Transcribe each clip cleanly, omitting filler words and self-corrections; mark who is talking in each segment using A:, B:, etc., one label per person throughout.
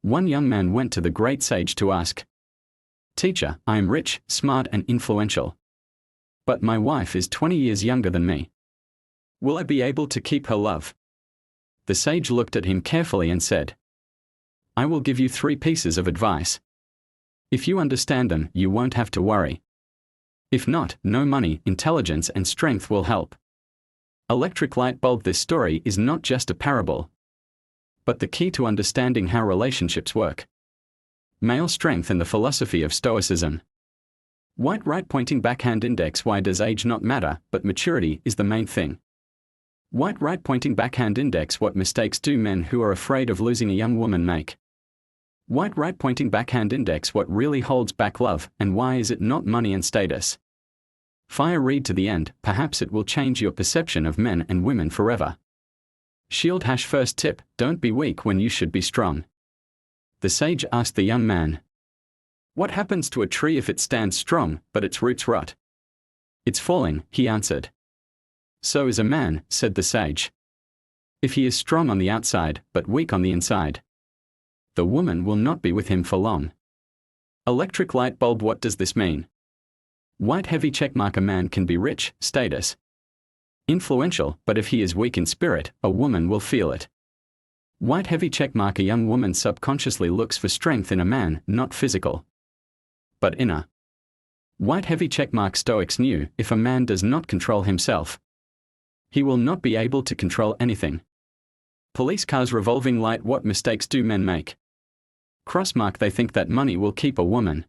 A: One young man went to the great sage to ask, "Teacher, I am rich, smart and influential. But my wife is 20 years younger than me. Will I be able to keep her love?" The sage looked at him carefully and said, "I will give you 3 pieces of advice. If you understand them, you won't have to worry. If not, no money, intelligence and strength will help." Electric light bulb. This story is not just a parable, but the key to understanding how relationships work. Male strength and the philosophy of Stoicism. White right pointing backhand index. Why does age not matter, but maturity is the main thing? White right pointing backhand index. What mistakes do men who are afraid of losing a young woman make? White right pointing backhand index. What really holds back love, and why is it not money and status? Fire. Read to the end, perhaps it will change your perception of men and women forever. Shield. First tip, don't be weak when you should be strong. The sage asked the young man, "What happens to a tree if it stands strong, but its roots rot?" "It's falling," he answered. "So is a man," said the sage. "If he is strong on the outside, but weak on the inside, the woman will not be with him for long." Electric light bulb. What does this mean? White heavy checkmark. A man can be rich, status, influential, but if he is weak in spirit, a woman will feel it. White heavy checkmark. A young woman subconsciously looks for strength in a man, not physical, but inner. White heavy checkmark. Stoics knew, if a man does not control himself, he will not be able to control anything. Police cars. Revolving light. What mistakes do men make? Crossmark. They think that money will keep a woman.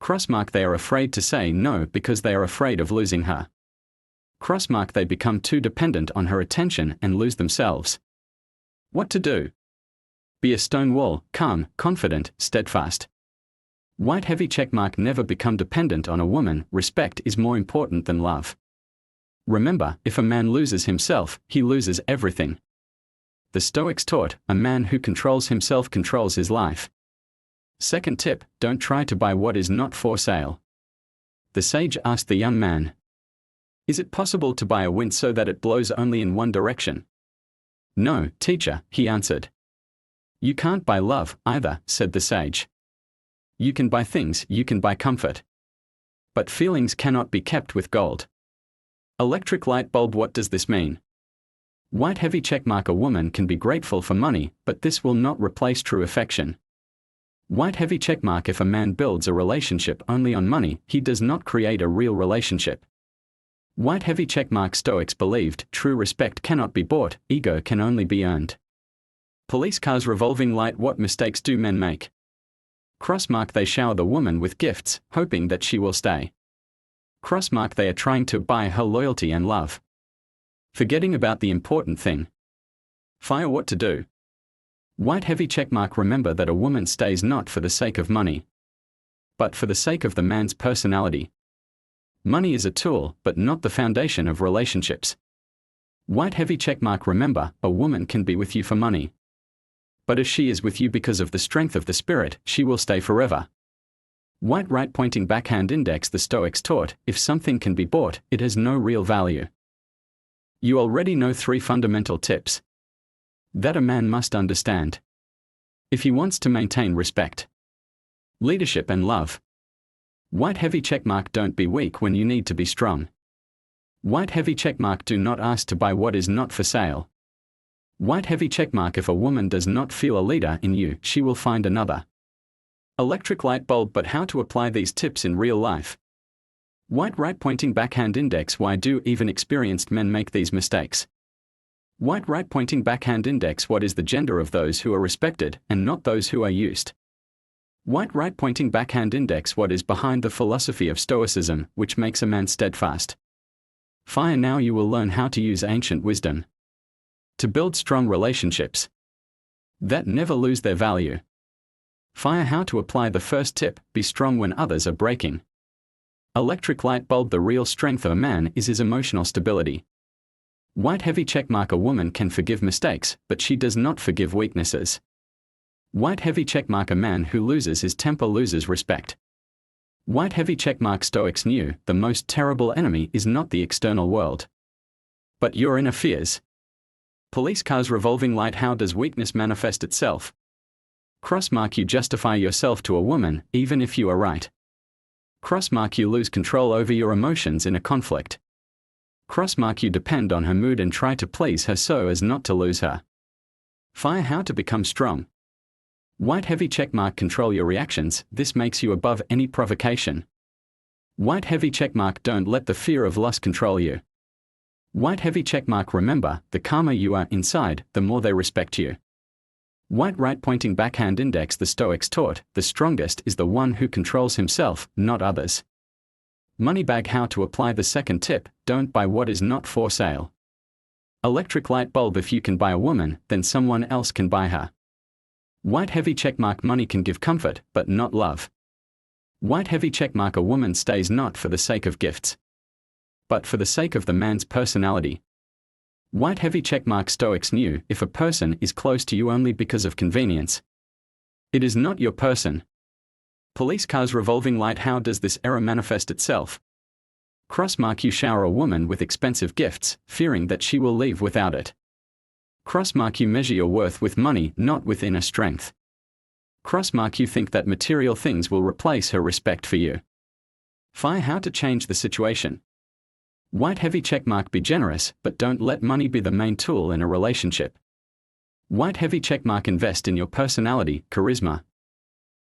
A: Crossmark. They are afraid to say no because they are afraid of losing her. Crossmark. They become too dependent on her attention and lose themselves. What to do? Be a stone wall, calm, confident, steadfast. White heavy checkmark. Never become dependent on a woman. Respect is more important than love. Remember, if a man loses himself, he loses everything. The Stoics taught, a man who controls himself controls his life. Second tip, don't try to buy what is not for sale. The sage asked the young man, "Is it possible to buy a wind so that it blows only in one direction?" "No, teacher," he answered. "You can't buy love, either," said the sage. "You can buy things, you can buy comfort. But feelings cannot be kept with gold." Electric light bulb. What does this mean? White heavy checkmark. A woman can be grateful for money, but this will not replace true affection. White heavy checkmark. If a man builds a relationship only on money, he does not create a real relationship. White heavy checkmark. Stoics believed, true respect cannot be bought, ego can only be earned. Police cars. Revolving light. What mistakes do men make? Crossmark. They shower the woman with gifts, hoping that she will stay. Crossmark. They are trying to buy her loyalty and love, forgetting about the important thing. Fire. What to do? White heavy checkmark. Remember that a woman stays not for the sake of money, but for the sake of the man's personality. Money is a tool, but not the foundation of relationships. White heavy checkmark. Remember, a woman can be with you for money, but if she is with you because of the strength of the spirit, she will stay forever. White right pointing backhand index. The Stoics taught, if something can be bought, it has no real value. You already know 3 fundamental tips that a man must understand if he wants to maintain respect, leadership and love. White heavy checkmark. Don't be weak when you need to be strong. White heavy checkmark. Do not ask to buy what is not for sale. White heavy checkmark. If a woman does not feel a leader in you, she will find another. Electric light bulb. But how to apply these tips in real life? White right pointing backhand index. Why do even experienced men make these mistakes? White right pointing backhand index. What is the gender of those who are respected, and not those who are used? White right pointing backhand index. What is behind the philosophy of Stoicism, which makes a man steadfast? Fire. Now you will learn how to use ancient wisdom to build strong relationships that never lose their value. Fire. How to apply the first tip, be strong when others are breaking. Electric light bulb. The real strength of a man is his emotional stability. White heavy checkmark. A woman can forgive mistakes, but she does not forgive weaknesses. White heavy checkmark. A man who loses his temper loses respect. White heavy checkmark. Stoics knew, the most terrible enemy is not the external world, but your inner fears. Police cars. Revolving light. How does weakness manifest itself? Crossmark you justify yourself to a woman, even if you are right. Crossmark you lose control over your emotions in a conflict. Crossmark you depend on her mood and try to please her so as not to lose her. Fire how to become strong. White heavy checkmark control your reactions, this makes you above any provocation. White heavy checkmark don't let the fear of loss control you. White heavy checkmark remember, the calmer you are inside, the more they respect you. White right pointing backhand index the Stoics taught, the strongest is the one who controls himself, not others. Moneybag how to apply the second tip, don't buy what is not for sale. Electric light bulb if you can buy a woman, then someone else can buy her. White heavy checkmark money can give comfort, but not love. White heavy checkmark a woman stays not for the sake of gifts, but for the sake of the man's personality. White heavy checkmark Stoics knew, if a person is close to you only because of convenience, it is not your person. Police cars revolving light how does this error manifest itself? Crossmark you shower a woman with expensive gifts, fearing that she will leave without it. Crossmark you measure your worth with money, not with inner strength. Crossmark you think that material things will replace her respect for you. Fire how to change the situation. White heavy checkmark be generous, but don't let money be the main tool in a relationship. White heavy checkmark invest in your personality, charisma.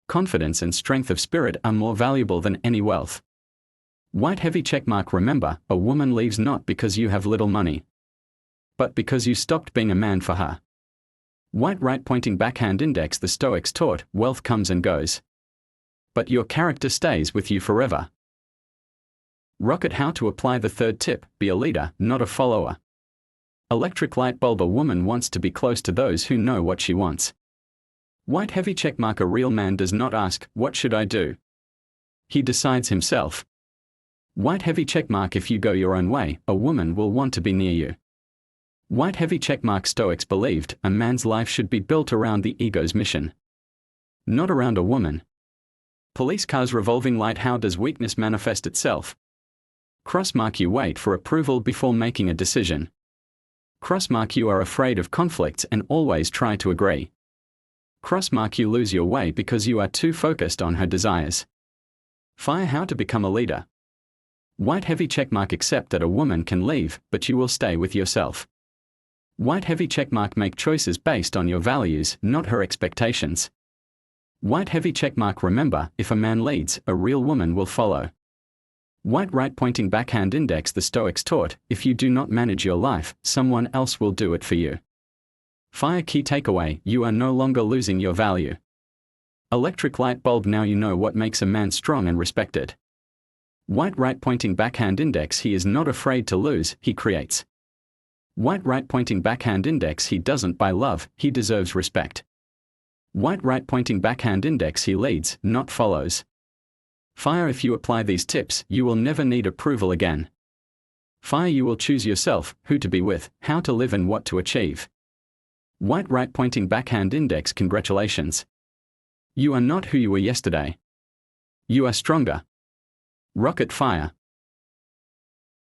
A: Confidence and strength of spirit are more valuable than any wealth. White heavy checkmark remember, a woman leaves not because you have little money, but because you stopped being a man for her. White right pointing backhand index the Stoics taught, wealth comes and goes, but your character stays with you forever. Rocket how to apply the third tip, be a leader, not a follower. Electric light bulb a woman wants to be close to those who know what she wants. White heavy checkmark a real man does not ask, what should I do? He decides himself. White heavy checkmark if you go your own way, a woman will want to be near you. White heavy checkmark Stoics believed, a man's life should be built around the ego's mission, not around a woman. Police cars revolving light how does weakness manifest itself? Crossmark you wait for approval before making a decision. Crossmark you are afraid of conflicts and always try to agree. Crossmark you lose your way because you are too focused on her desires. Fire how to become a leader. White heavy checkmark accept that a woman can leave, but you will stay with yourself. White heavy checkmark make choices based on your values, not her expectations. White heavy checkmark remember, if a man leads, a real woman will follow. White right pointing backhand index the Stoics taught, if you do not manage your life, someone else will do it for you. Fire key takeaway, you are no longer losing your value. Electric light bulb now you know what makes a man strong and respected. White right pointing backhand index he is not afraid to lose, he creates. White right pointing backhand index he doesn't buy love, he deserves respect. White right pointing backhand index he leads, not follows. Fire if you apply these tips, you will never need approval again. Fire you will choose yourself, who to be with, how to live and what to achieve. White right pointing backhand index congratulations. You are not who you were yesterday. You are stronger. Rocket fire.